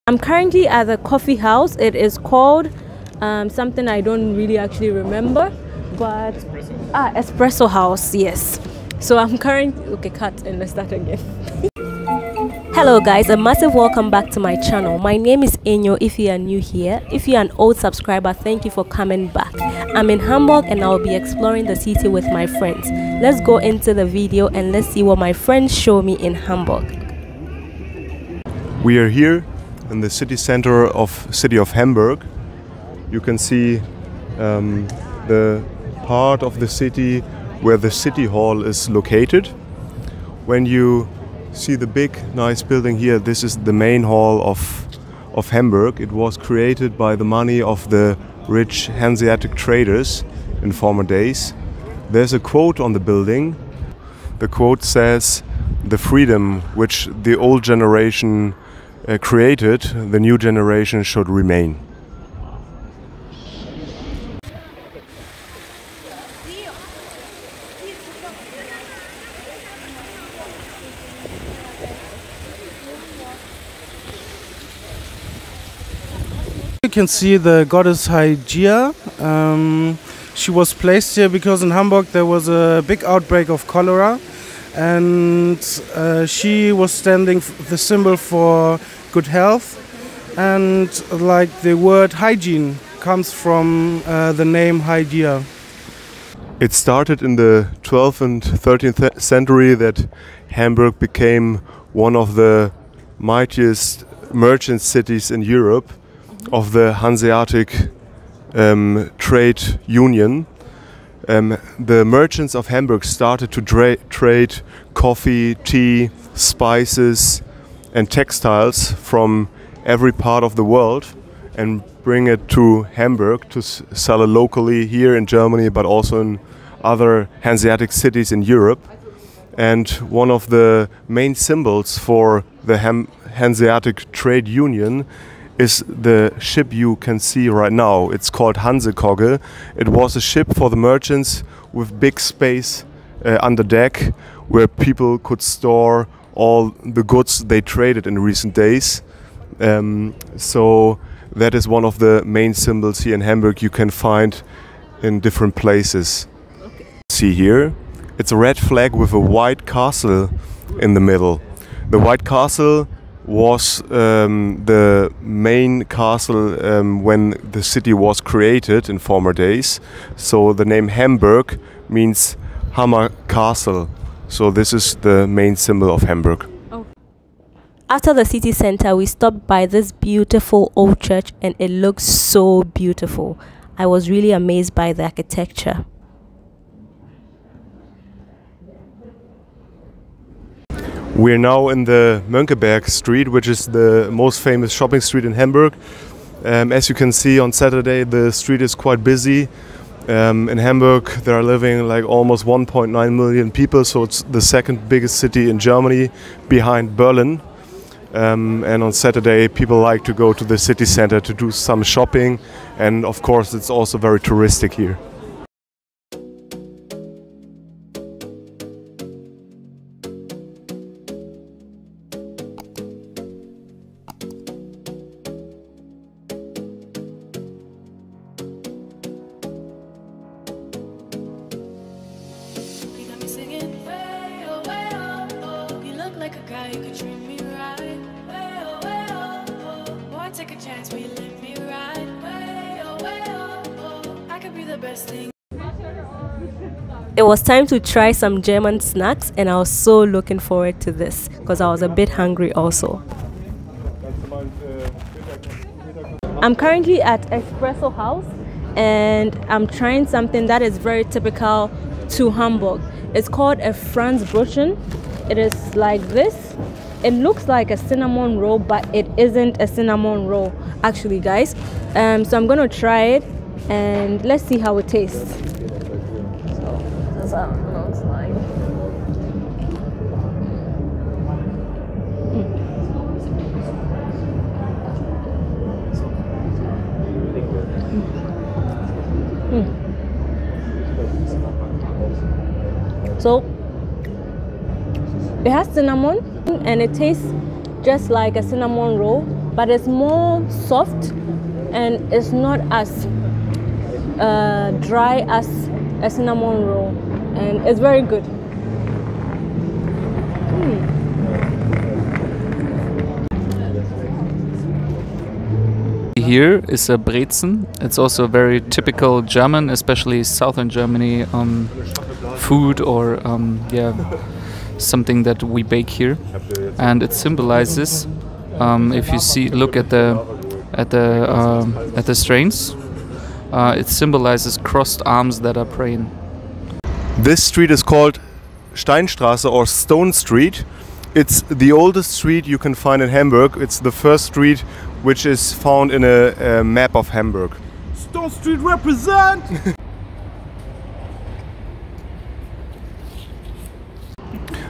I'm currently at the coffee house. It is called something I don't really actually remember, but Espresso House, yes. So I'm currently okay, cut and let's start again. Hello guys, a massive welcome back to my channel. My name is Enyo if you are new here. If you are an old subscriber, thank you for coming back. I'm in Hamburg and I'll be exploring the city with my friends. Let's go into the video and let's see what my friends show me in Hamburg. We are here in the city center of city of Hamburg. You can see the part of the city where the city hall is located. When you see the big nice building here, this is the main hall of Hamburg. It was created by the money of the rich Hanseatic traders in former days. There's a quote on the building. The quote says, "The freedom which the old generation created, the new generation should remain." You can see the goddess Hygeia. She was placed here because in Hamburg there was a big outbreak of cholera, and she was standing the symbol for good health, and like the word hygiene comes from the name Hygeia. It started in the 12th and 13th century that Hamburg became one of the mightiest merchant cities in Europe of the Hanseatic trade union. The merchants of Hamburg started to trade coffee, tea, spices and textiles from every part of the world and bring it to Hamburg to sell it locally here in Germany, but also in other Hanseatic cities in Europe. And one of the main symbols for the Hanseatic trade union is the ship you can see right now. It's called Hansekogge. It was a ship for the merchants with big space under deck where people could store all the goods they traded in recent days. So that is one of the main symbols here in Hamburg you can find in different places. Okay. See here, it's a red flag with a white castle in the middle. The white castle was the main castle when the city was created in former days. So the name Hamburg means Hammer Castle. So this is the main symbol of Hamburg. Oh. After the city center, we stopped by this beautiful old church and it looks so beautiful. I was really amazed by the architecture. We're now in the Mönckeberg street, which is the most famous shopping street in Hamburg. As you can see, on Saturday the street is quite busy. In Hamburg there are living like almost 1.9 million people, so it's the second biggest city in Germany behind Berlin. And on Saturday people like to go to the city center to do some shopping, and of course it's also very touristic here. It was time to try some German snacks and I was so looking forward to this because I was a bit hungry also. I'm currently at Espresso House and I'm trying something that is very typical to Hamburg. It's called a Franzbrötchen. It is like this. It looks like a cinnamon roll, but it isn't a cinnamon roll actually, guys. So I'm gonna try it and let's see how it tastes. So that's how it looks like. So it has cinnamon and it tastes just like a cinnamon roll, but it's more soft and it's not as dry as a cinnamon roll, and it's very good. Here is a Brezen. It's also very typical German, especially southern Germany, food or yeah, something that we bake here, and it symbolizes. If you look at the strains, it symbolizes crossed arms that are praying. This street is called Steinerstrasser or Stone Street. It's the oldest street you can find in Hamburg. It's the first street which is found in a map of Hamburg. Stone Street represent!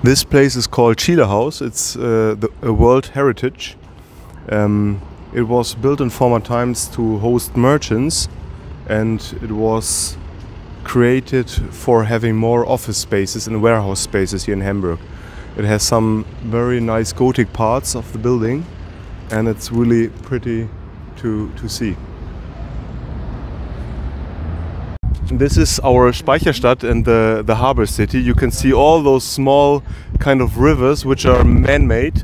This place is called Espresso House. It's a World Heritage. It was built in former times to host merchants, and it was created for having more office spaces and warehouse spaces here in Hamburg. It has some very nice Gothic parts of the building, and it's really pretty to see. This is our Speicherstadt and the harbor city. You can see all those small kind of rivers which are man-made,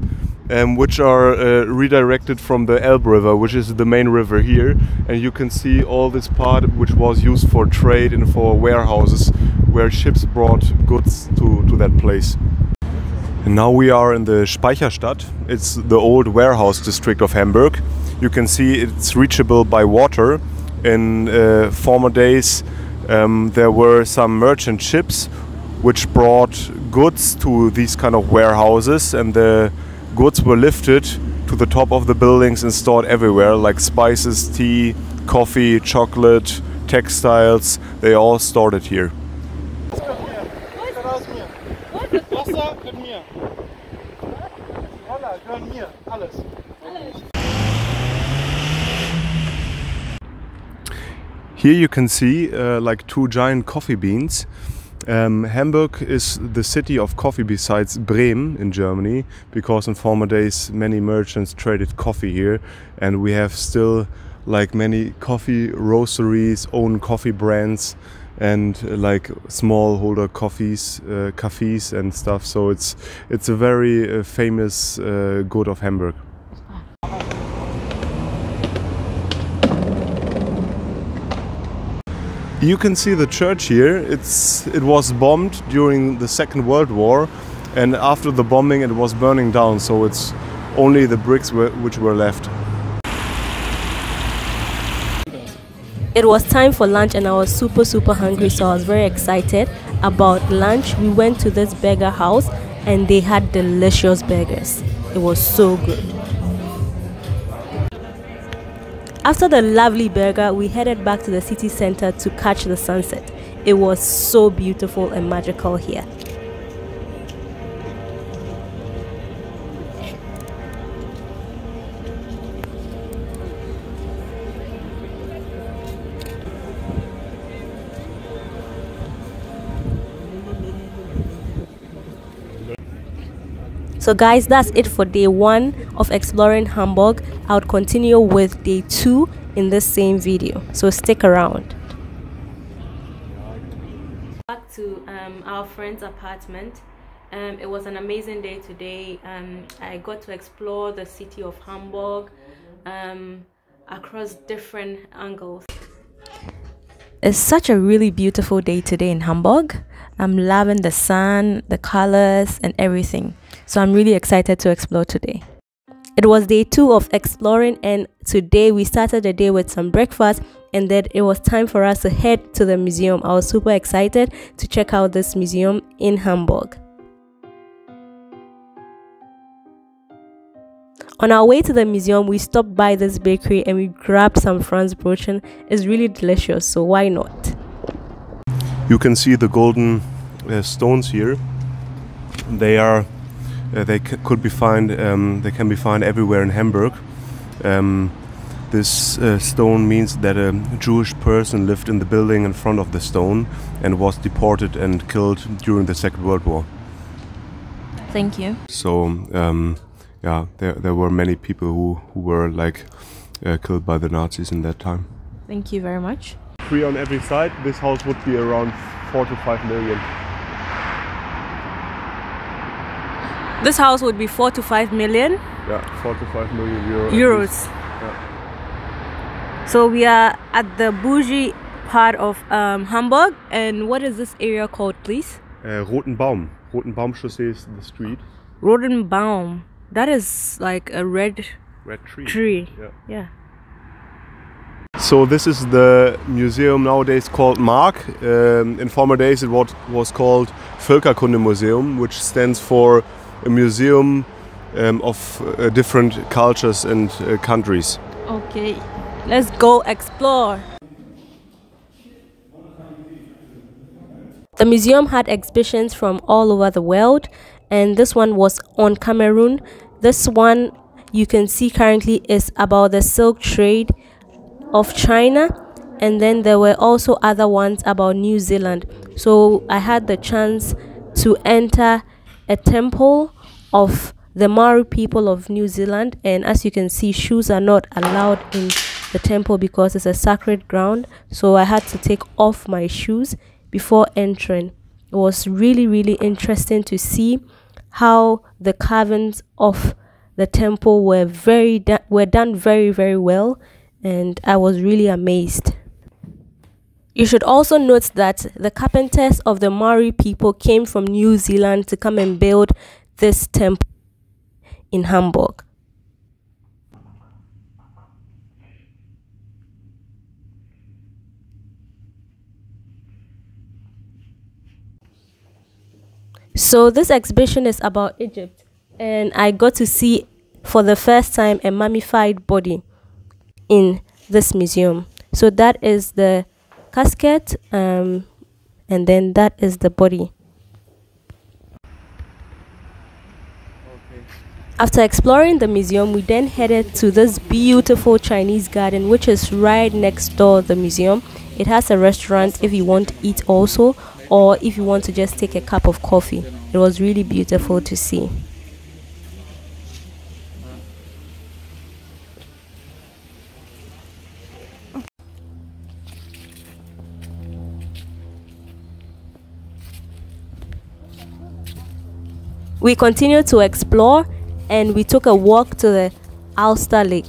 which are redirected from the Elbe River, which is the main river here. And you can see all this part which was used for trade and for warehouses, where ships brought goods to that place. And now we are in the Speicherstadt. It's the old warehouse district of Hamburg. You can see it's reachable by water. In former days there were some merchant ships which brought goods to these kind of warehouses, and the goods were lifted to the top of the buildings and stored everywhere, like spices, tea, coffee, chocolate, textiles. They all stored it here. Here you can see like two giant coffee beans. Hamburg is the city of coffee besides Bremen in Germany, because in former days many merchants traded coffee here, and we have still like many coffee roasteries, own coffee brands, and like smallholder cafes and stuff. So it's a very famous good of Hamburg. You can see the church here. It was bombed during the Second World War, and after the bombing it was burning down, so it's only the bricks which were left. It was time for lunch and I was super hungry, so I was very excited about lunch. We went to this burger house and they had delicious burgers. It was so good. After the lovely burger, we headed back to the city center to catch the sunset. It was so beautiful and magical here. So guys, that's it for day 1 of exploring Hamburg. I'll continue with day 2 in this same video, so stick around. Back to our friend's apartment. It was an amazing day today. I got to explore the city of Hamburg across different angles. It's such a really beautiful day today in Hamburg. I'm loving the sun, the colors and everything. So I'm really excited to explore today. It was day 2 of exploring, and today we started the day with some breakfast, and then it was time for us to head to the museum. I was super excited to check out this museum in Hamburg. On our way to the museum, we stopped by this bakery and we grabbed some Franzbrötchen. It's really delicious, so why not? You can see the golden stones here. They can be found everywhere in Hamburg. This stone means that a Jewish person lived in the building in front of the stone and was deported and killed during the Second World War. Thank you. So yeah, there were many people who were like killed by the Nazis in that time. Thank you very much. 3 on every side. This house would be around 4 to 5 million. This house would be 4 to 5 million? Yeah, 4 to 5 million euro. Euros. Yeah. So we are at the bougie part of Hamburg. And what is this area called, please? Roten Baum. Roten Baumchaussee is the street. Roten Baum. That is like a red tree. Yeah. So this is the museum nowadays called Mark. In former days it was called Völkerkunde Museum, which stands for a museum of different cultures and countries. Okay, let's go explore. The museum had exhibitions from all over the world, and this one was on Cameroon. This one you can see currently is about the silk trade of China, and then there were also other ones about New Zealand. So I had the chance to enter a temple of the Maori people of New Zealand, and as you can see, shoes are not allowed in the temple because it's a sacred ground. So I had to take off my shoes before entering. It was really interesting to see how the carvings of the temple were done very well, and I was really amazed. You should also note that the carpenters of the Maori people came from New Zealand to come and build this temple in Hamburg. So this exhibition is about Egypt, and I got to see for the first time a mummified body in this museum. So that is the casket, and then that is the body. After exploring the museum, we then headed to this beautiful Chinese garden, which is right next door to the museum. It has a restaurant if you want to eat also, or if you want to just take a cup of coffee. It was really beautiful to see. We continued to explore, and we took a walk to the Ulster Lake.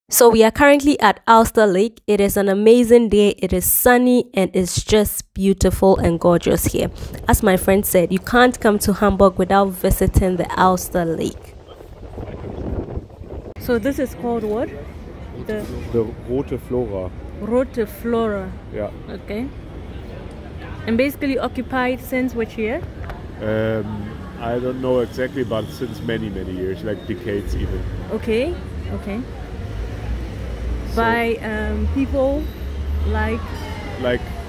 So we are currently at Ulster Lake. It is an amazing day. It is sunny and it's just beautiful and gorgeous here. As my friend said, you can't come to Hamburg without visiting the Ulster Lake. So this is called what? The Rote Flora. Rote Flora. Yeah. Okay. And basically occupied since which year? I don't know exactly, but since many years, like decades even. Okay. Okay. By people like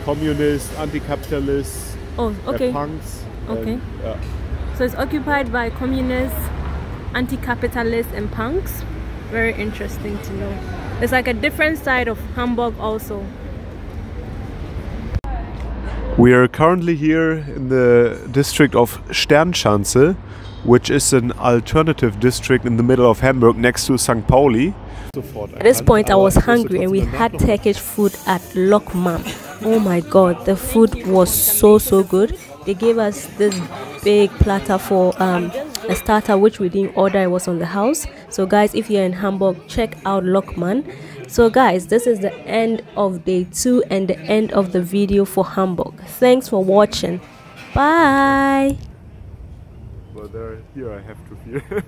communists, anti-capitalists, punks. Okay. So it's occupied by communists, anti-capitalists and punks. Very interesting to know. It's like a different side of Hamburg also. We are currently here in the district of Steinerstrasser, which is an alternative district in the middle of Hamburg next to St. Pauli. At this point I was hungry and we had Turkish food at Lokman. Oh my god, the food was so good. They gave us this big platter for a starter which we didn't order. It was on the house. So guys, if you're in Hamburg, check out Lokman. So guys, this is the end of day 2 and the end of the video for Hamburg. Thanks for watching. Bye. Well, here I have to fear.